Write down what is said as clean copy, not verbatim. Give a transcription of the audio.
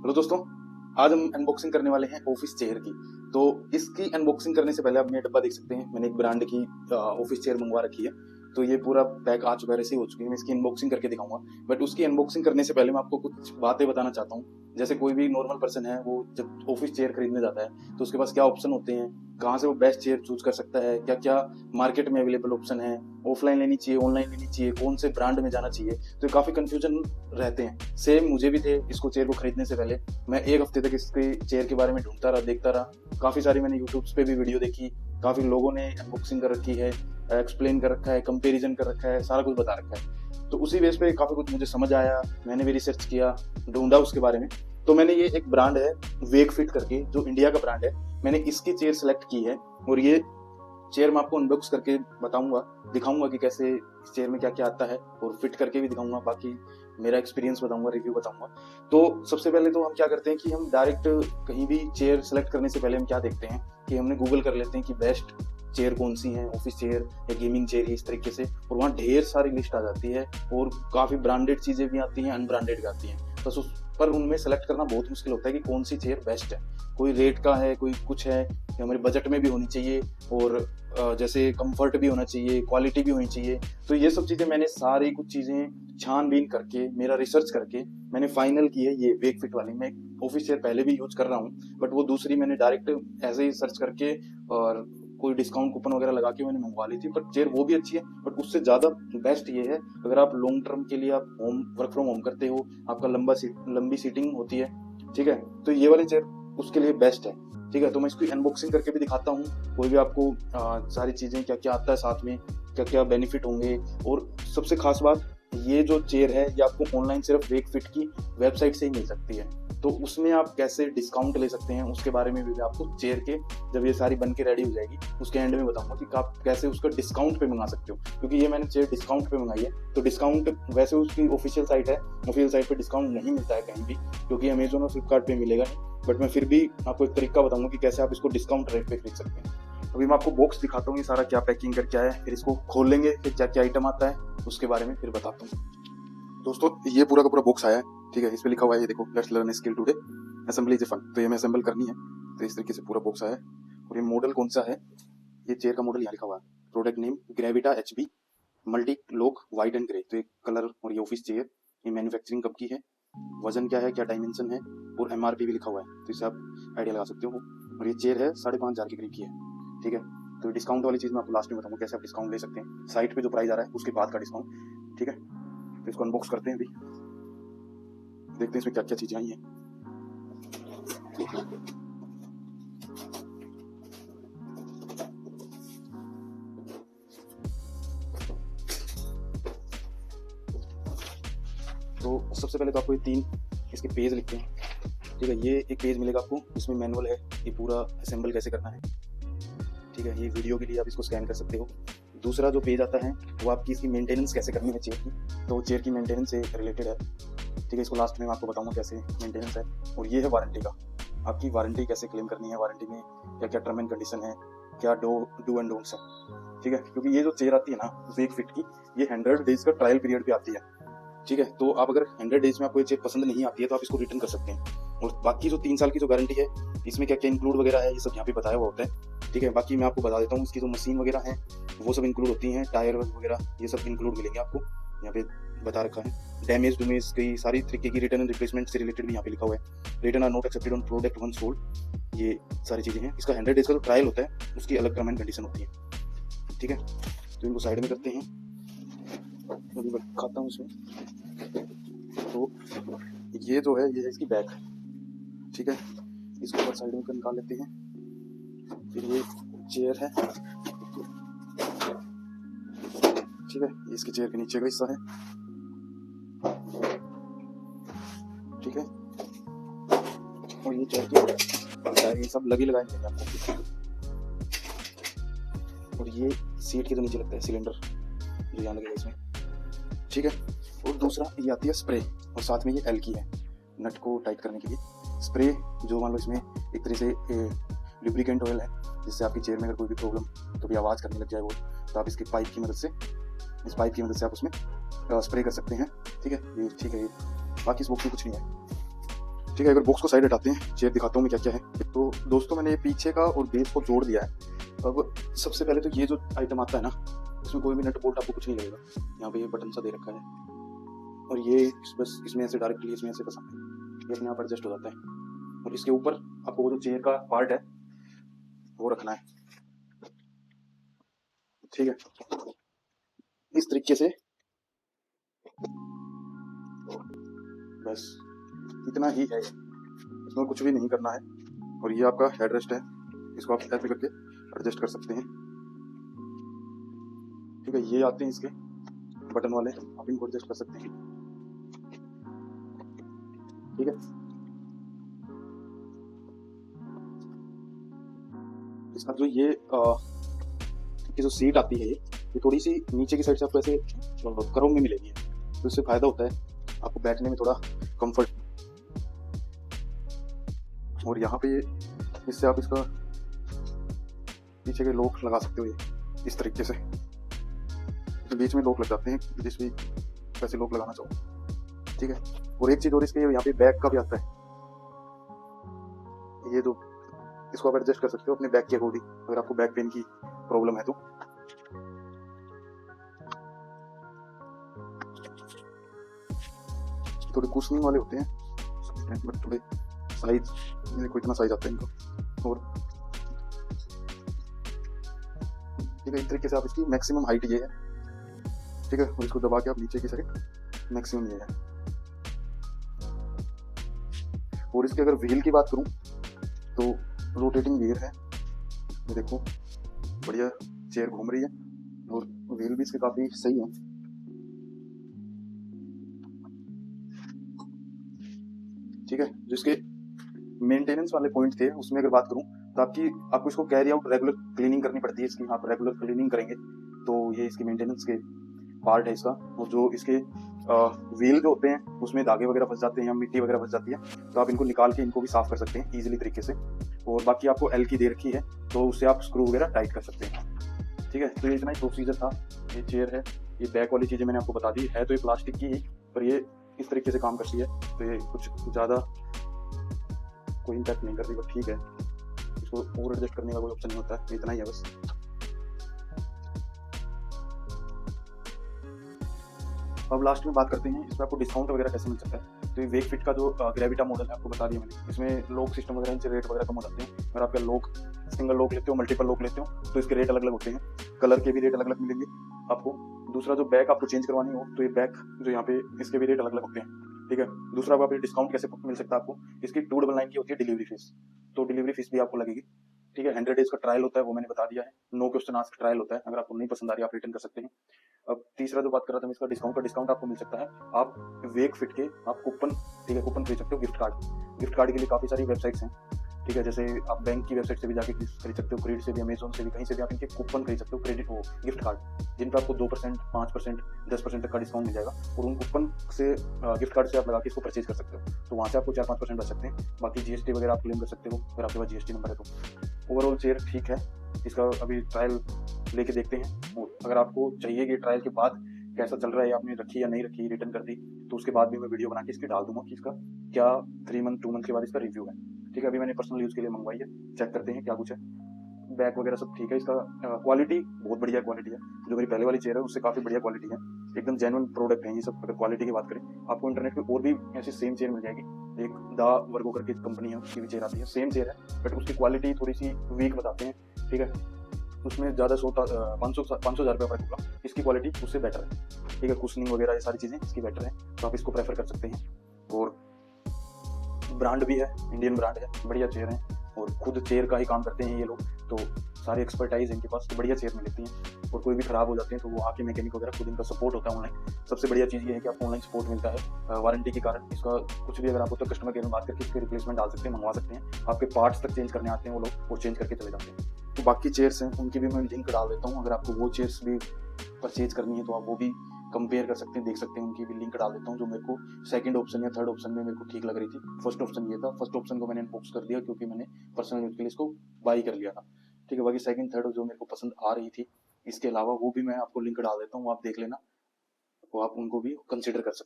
Hello दोस्तों, आज हम अनबॉक्सिंग करने वाले हैं ऑफिस चेयर की। तो इसकी अनबॉक्सिंग करने से पहले आप ये डब्बा देख सकते हैं। मैंने एक ब्रांड की ऑफिस चेयर मंगवा रखी है। तो ये पूरा पैक आ चुका है, रेसी हो चुकी है। मैं इसकी अनबॉक्सिंग करके दिखाऊंगा। बट उसकी अनबॉक्सिंग करने से पहले मैं आपको कुछ बातें बताना चाहता हूँ। जैसे कोई भी नॉर्मल पर्सन है, वो जब ऑफिस चेयर खरीदने जाता है तो उसके पास क्या ऑप्शन होते हैं, कहाँ से वो बेस्ट चेयर चूज कर सकता है, क्या क्या मार्केट में अवेलेबल ऑप्शन है, ऑफलाइन लेनी चाहिए, ऑनलाइन लेनी चाहिए, कौन से ब्रांड में जाना चाहिए। तो काफी कंफ्यूजन रहते हैं। सेम मुझे भी थे इसको चेयर को खरीदने से पहले। मैं एक हफ्ते तक इसके चेयर के बारे में ढूंढता रहा, देखता रहा। काफी सारी मैंने यूट्यूब पे भी वीडियो देखी, काफी लोगों ने अनबॉक्सिंग कर रखी है, एक्सप्लेन कर रखा है, कंपेरिजन कर रखा है, सारा कुछ बता रखा है। तो उसी बेस पे काफी कुछ मुझे समझ आया। मैंने भी रिसर्च किया, ढूंढा उसके बारे में। तो मैंने ये एक ब्रांड है वेक फिट करके, जो इंडिया का ब्रांड है, मैंने इसकी चेयर सेलेक्ट की है। और ये चेयर मैं आपको अनबॉक्स करके बताऊंगा, दिखाऊंगा कि कैसे इस चेयर में क्या क्या आता है, और फिट करके भी दिखाऊंगा। बाकी मेरा एक्सपीरियंस बताऊंगा, रिव्यू बताऊंगा। तो सबसे पहले तो हम क्या करते हैं कि हम डायरेक्ट कहीं भी चेयर सेलेक्ट करने से पहले हम क्या देखते हैं कि हमने गूगल कर लेते हैं कि बेस्ट चेयर कौन सी है, ऑफिस चेयर या गेमिंग चेयर, इस तरीके से। और वहाँ ढेर सारी लिस्ट आ जाती है, और काफी ब्रांडेड चीजें भी आती हैं, अनब्रांडेड भी आती हैं। बस उस पर उनमें सेलेक्ट करना बहुत मुश्किल होता है कि कौन सी चेयर बेस्ट है। कोई रेट का है, कोई कुछ है, कि हमारे बजट में भी होनी चाहिए, और जैसे कंफर्ट भी होना चाहिए, क्वालिटी भी होनी चाहिए। तो ये सब चीजें मैंने सारी कुछ चीजें छानबीन करके, मेरा रिसर्च करके मैंने फाइनल की है ये वेक फिट वाली। मैं ऑफिस चेयर पहले भी यूज कर रहा हूँ, बट वो दूसरी मैंने डायरेक्ट ऐसे ही सर्च करके और कोई डिस्काउंट कूपन वगैरह लगा के मैंने मंगवा ली थी। बट चेयर वो भी अच्छी है, बट उससे ज्यादा बेस्ट ये है अगर आप लॉन्ग टर्म के लिए आप होम वर्क फ्रॉम होम करते हो, आपका लंबी सीटिंग होती है, ठीक है, तो ये वाली चेयर उसके लिए बेस्ट है। ठीक है, तो मैं इसकी अनबॉक्सिंग करके भी दिखाता हूँ। कोई भी आपको सारी चीजें क्या क्या आता है साथ में, क्या क्या बेनिफिट होंगे। और सबसे खास बात, ये जो चेयर है ये आपको ऑनलाइन सिर्फ वेक फिट की वेबसाइट से ही मिल सकती है। तो उसमें आप कैसे डिस्काउंट ले सकते हैं उसके बारे में भी मैं आपको चेयर के, जब ये सारी बन के रेडी हो जाएगी उसके एंड में बताऊंगा कि आप कैसे उसका डिस्काउंट पे मंगा सकते हो। क्योंकि ये मैंने चेयर डिस्काउंट पे मंगाई है, तो डिस्काउंट वैसे उसकी ऑफिशियल साइट है, ऑफिशियल साइट पे डिस्काउंट नहीं मिलता है कहीं भी, क्योंकि अमेजोन और फ्लिपकार्ट पे मिलेगा नहीं। बट मैं फिर भी आपको एक तरीका बताऊंगा कि कैसे आप इसको डिस्काउंट रेट पे खरीद सकते हैं। अभी मैं आपको बॉक्स दिखाता हूँ, ये सारा क्या पैकिंग करके आया है, फिर इसको खोल लेंगे, फिर क्या क्या आइटम आता है उसके बारे में फिर बताता हूँ। दोस्तों, ये पूरा का पूरा बॉक्स आया है, ठीक है। इस पे लिखा हुआ है, ये देखो, let's learn skill today, assembly is fun. तो ये मैं असेंबल करनी है। तो इस तरीके से पूरा बॉक्स आया है। और ये मॉडल कौन सा है, ये चेयर का मॉडल यहाँ लिखा हुआ है, product name Gravita HB multi lock white and grey. तो ये कलर और ये ऑफिस चेयर, ये मैन्युफैक्चरिंग कब की है, वजन क्या है, क्या डायमेंशन है, और MRP भी लिखा हुआ है। तो इससे आप आइडिया लगा सकते हो। और ये चेयर है 5,500 के करीब की है, ठीक है। तो डिस्काउंट वाली चीज़ मैं आपको लास्ट में बताऊंगा कैसे आप डिस्काउंट ले सकते हैं। साइट पे जो प्राइस आ रहा है उसके बाद का डिस्काउंट, ठीक है। तो इसको अनबॉक्स करते हैं, अभी देखते हैं इसमें क्या क्या चीज़ें आई हैं। तो सबसे पहले तो आपको ये 3 इसके पेज लिखते हैं, ठीक है। ये एक पेज मिलेगा आपको, इसमें मैनुअल है, ये पूरा असेंबल कैसे करना है, ठीक है। ये वीडियो के लिए आप इसको स्कैन कर सकते हो। दूसरा जो पेज आता है वो आपकी इसकी मेंटेनेंस कैसे करनी है चेयर की, तो चेयर की मेंटेनेंस से रिलेटेड है, ठीक है। इसको लास्ट में मैं आपको बताऊंगा कैसे मेंटेनेंस है। और ये है वारंटी का, आपकी वारंटी कैसे क्लेम करनी है, वारंटी में क्या क्या टर्म एंड कंडीशन है, क्या डू एंड डोंट्स है, ठीक है। क्योंकि ये जो चेयर आती है ना वेक फिट की, ये 100 डेज का ट्रायल पीरियड पे आती है, ठीक है। तो आप अगर 100 डेज में आपको ये चेयर पसंद नहीं आती है तो आप इसको रिटर्न कर सकते हैं। और बाकी जो 3 साल की जो गारंटी है, इसमें क्या क्या इंक्लूड वगैरह है, ये सब यहाँ पे बताया हुआ होता है, ठीक है। बाकी मैं आपको बता देता हूँ, इसकी जो मशीन वगैरह है वो सब इंक्लूड होती हैं, टायर वगैरह ये सब इंक्लूड मिलेंगे आपको, यहाँ पे बता रखा है। डैमेज डूमेज की सारी तरीके की रिटर्न एंड रिप्लेसमेंट से रिलेटेड भी यहाँ पे लिखा हुआ है। Return are not accepted on product once sold, ये सारी चीज़ें हैं। इसका 100 डेज का जो ट्रायल होता है उसकी अलग टर्म एंड कंडीशन होती है, ठीक है। तो इनको साइड में करते हैं, अभी मैं दिखाता हूँ इसमें। तो ये जो है ये है इसकी बैक, ठीक है। इसको ऊपर साइड में कर निकाल लेते हैं। फिर ये चेयर है, ठीक है। ये इसकी चेयर के नीचे का हिस्सा है, ठीक है। और ये चेयर की ये सब लगी लगाए मिलेंगे आपको। और ये सीट के जो नीचे लगता है सिलेंडर, जो यहाँ लगेगा इसमें, ठीक है। और दूसरा ये आती है स्प्रे, और साथ में ये एल की है नट को टाइट करने के लिए स्प्रे, जो मान लो इसमें एक तरह से लुब्रिकेंट ऑयल है, जिससे आपकी चेयर में अगर कोई भी प्रॉब्लम तो भी आवाज़ करने लग जाए वो, तो आप इसकी पाइप की मदद से, इस पाइप की मदद से आप उसमें स्प्रे कर सकते हैं, ठीक है। ये ठीक है। ये बाकी इस बॉक्स में कुछ नहीं है, ठीक है, अगर बॉक्स को साइड हटाते हैं, चेयर दिखाता हूँ मैं क्या क्या है। तो दोस्तों मैंने पीछे का और बेस को जोड़ दिया है। अब सबसे पहले तो ये जो आइटम आता है ना, इसमें कोई भी नट बोल्ट आपको कुछ नहीं लगेगा। यहाँ पे ये बटन सा दे रखा है और ये बस इसमें ऐसे डायरेक्टली इसमें ऐसे फंसा है, ये अपने आप एडजस्ट हो जाता है। और इसके ऊपर आपको वो जो चेयर का पार्ट है वो रखना है। ठीक है, इस तरीके से बस इतना ही है, इसमें कुछ भी नहीं करना है। और ये आपका हेड रेस्ट है, इसको आप ऐसे करके एडजस्ट कर सकते हैं। ठीक है, ये आते हैं इसके बटन वाले, आप इनको एडजस्ट कर सकते हैं। ठीक है, इसका जो ये जो सीट आती है ये थोड़ी सी नीचे की साइड से आपको ऐसे कर्व में मिलेगी, तो इससे फायदा होता है आपको बैठने में थोड़ा कंफर्ट। और यहाँ पे इससे आप इसका पीछे के लॉक लगा सकते हो, ये इस तरीके से तो बीच में लॉक लग जाते हैं, जिस भी वैसे लॉक लगाना चाहो। ठीक है, और एक चीज और इसके यहाँ पे बैक का भी आता है, ये जो इसको आप एडजस्ट कर सकते हो अपने बैक के अकॉर्डिंग, अगर आपको बैक पेन की प्रॉब्लम है तो। थोड़े कुशनिंग वाले होते हैं बट थोड़े साइज, देखो इतना साइज आता है इनको। और ठीक है, इस तरीके से आप इसकी मैक्सिमम हाइट ये है। ठीक है, और इसको दबा के आप नीचे की साइड मैक्सिमम ये है। और इसके अगर व्हील की बात करूं तो रोटेटिंग व्हील है, ये देखो बढ़िया चेयर घूम रही है और व्हील भी इसके काफी सही है। ठीक है, जिसके मेंटेनेंस वाले पॉइंट थे उसमें अगर बात करूं तो आपको इसको कैरी आउट रेगुलर क्लीनिंग करनी पड़ती है इसकी। आप रेगुलर क्लीनिंग करेंगे तो ये इसकी मेंटेनेंस के पार्ट है इसका। और जो इसके व्हील जो होते हैं उसमें धागे वगैरह फंस जाते हैं या मिट्टी वगैरह फंस जाती है, तो आप इनको निकाल के इनको भी साफ कर सकते हैं इजीली तरीके से। और बाकी आपको एल की दे रखी है तो उससे आप स्क्रू वगैरह टाइट कर सकते हैं। ठीक है, तो ये इतना ही प्रोसीजर था। ये चेयर है, ये बैक वाली चीज़ें मैंने आपको बता दी है, तो ये प्लास्टिक की ही, पर ये इस तरीके से काम करती है, तो ये कुछ ज़्यादा कोई इम्पैक्ट नहीं करती, बट ठीक है, इसको और एडजस्ट करने का कोई ऑप्शन नहीं होता है, इतना ही है बस। अब लास्ट में बात करते हैं इसमें आपको डिस्काउंट वगैरह कैसे मिल सकता है। तो ये वेक फिट का जो ग्रेविटा मॉडल है आपको बता दिया मैंने, इसमें लॉक सिस्टम वगैरह इनसे रेट वगैरह कम हो जाते हैं। अगर आपका लॉक सिंगल लॉक लेते हो, मल्टीपल लॉक लेते हो तो इसके रेट अलग अलग होते हैं, कलर के भी रेट अलग अलग मिलेंगे आपको। दूसरा जो बैक आपको चेंज करवानी हो तो ये बैक जो यहाँ पे इसके भी रेट अलग अलग होते हैं। ठीक है, दूसरा आपको डिस्काउंट कैसे मिल सकता है आपको, इसकी 299 की होती है डिलीवरी फीस, तो डिलीवरी फीस भी आपको लगेगी। ठीक है, 100 डेज का ट्रायल होता है, वो मैंने बता दिया है, नो क्वेश्चन आस्क ट्रायल होता है, अगर आपको नहीं पसंद आ रही आप रिटर्न कर सकते हैं। अब तीसरा जो बात कर रहा था मैं इसका डिस्काउंट आपको मिल सकता है, आप वेक फिट के आप कूपन, ठीक है, कूपन खरीद सकते हो, गिफ्ट कार्ड के लिए काफ़ी सारी वेबसाइट्स हैं। ठीक है, जैसे आप बैंक की वेबसाइट से भी जाके खरीद सकते हो, क्रेडिट से भी, अमेजोन से भी, कहीं से भी आप इनके कूपन खरीद सकते हो, क्रेडिट हो गिफ्ट कार्ड, जिन पर आपको 2%, 5%, 10% तक का डिस्काउंट मिल जाएगा। और उन कूपन से गिफ्ट कार्ड से आप लगा के इसको परचेज कर सकते हो, तो वहाँ से आपको 4-5% बच सकते हैं। बाकी जीएसटी वगैरह आप क्लेम कर सकते हो अगर आपके पास जीएसटी नंबर है तो। ओवरऑल चेयर ठीक है, इसका अभी ट्रायल लेके देखते हैं, और अगर आपको चाहिए कि ट्रायल के बाद कैसा चल रहा है, आपने रखी या नहीं रखी, रिटर्न कर दी, तो उसके बाद भी मैं वीडियो बना के इसकी डाल दूंगा कि इसका क्या 3 मंथ 2 मंथ के बाद इसका रिव्यू है। ठीक है, अभी मैंने पर्सनल यूज़ के लिए मंगवाई है, चेक करते हैं क्या कुछ है। बैक वगैरह सब ठीक है, इसका क्वालिटी बहुत बढ़िया क्वालिटी है, जो मेरी पहले वाली चेयर है उससे काफ़ी बढ़िया क्वालिटी है, एकदम जेन्युइन प्रोडक्ट है ये सब। अगर क्वालिटी की बात करें, आपको इंटरनेट पे और भी ऐसी सेम चेयर मिल जाएगी, एक दा वर्गो करके कंपनी है, उसकी भी चेयर आती है, सेम चेयर है बट उसकी क्वालिटी थोड़ी सी वीक बताते हैं। ठीक है, उसमें ज़्यादा 500,000 रुपये फर्क होगा, इसकी क्वालिटी उससे बेटर है। ठीक है, कुशनिंग वगैरह ये सारी चीज़ें इसकी बेटर है, तो आप इसको प्रेफर कर सकते हैं। और ब्रांड भी है, इंडियन ब्रांड है, बढ़िया चेयर है, और खुद चेयर का ही काम करते हैं ये लोग, तो सारी एक्सपर्टाइज है इनके पास, तो बढ़िया चेयर मिलती हैं। और कोई भी खराब हो जाते हैं तो वो आके मैकेनिक वगैरह खुद इनका सपोर्ट होता है ऑनलाइन। सबसे बढ़िया चीज़ ये है कि आपको ऑनलाइन सपोर्ट मिलता है वारंटी के कारण। इसका कुछ भी अगर आपको तो कस्टमर केयर में बात करके इसके रिप्लेसमेंट डाल सकते हैं, मंगवा सकते हैं, आपके पार्ट्स तक चेंज करने आते हैं वो लोग, और चेंज करके चले जाते हैं। तो बाकी चेयर्स हैं उनकी भी मैं लिंक डाल देता हूँ, अगर आपको वो चेयर्स भी परचेज करनी है तो आप वो भी कंपेयर कर सकते हैं, देख सकते हैं, उनकी भी लिंक डाल देता हूँ, जो मेरे को सेकंड ऑप्शन या थर्ड ऑप्शन में मेरे को ठीक लग रही थी। फर्स्ट ऑप्शन ये था, फर्स्ट ऑप्शन को मैंने अनबॉक्स कर दिया क्योंकि मैंने पर्सनल यूज के लिए इसको बाई कर लिया था। ठीक है, बाकी सेकंड थर्ड जो मेरे को पसंद आ रही थी इसके अलावा वो भी मैं आपको लिंक डाल देता हूँ, आप देख लेना, तो आप उनको भी कंसिडर कर सकते हैं।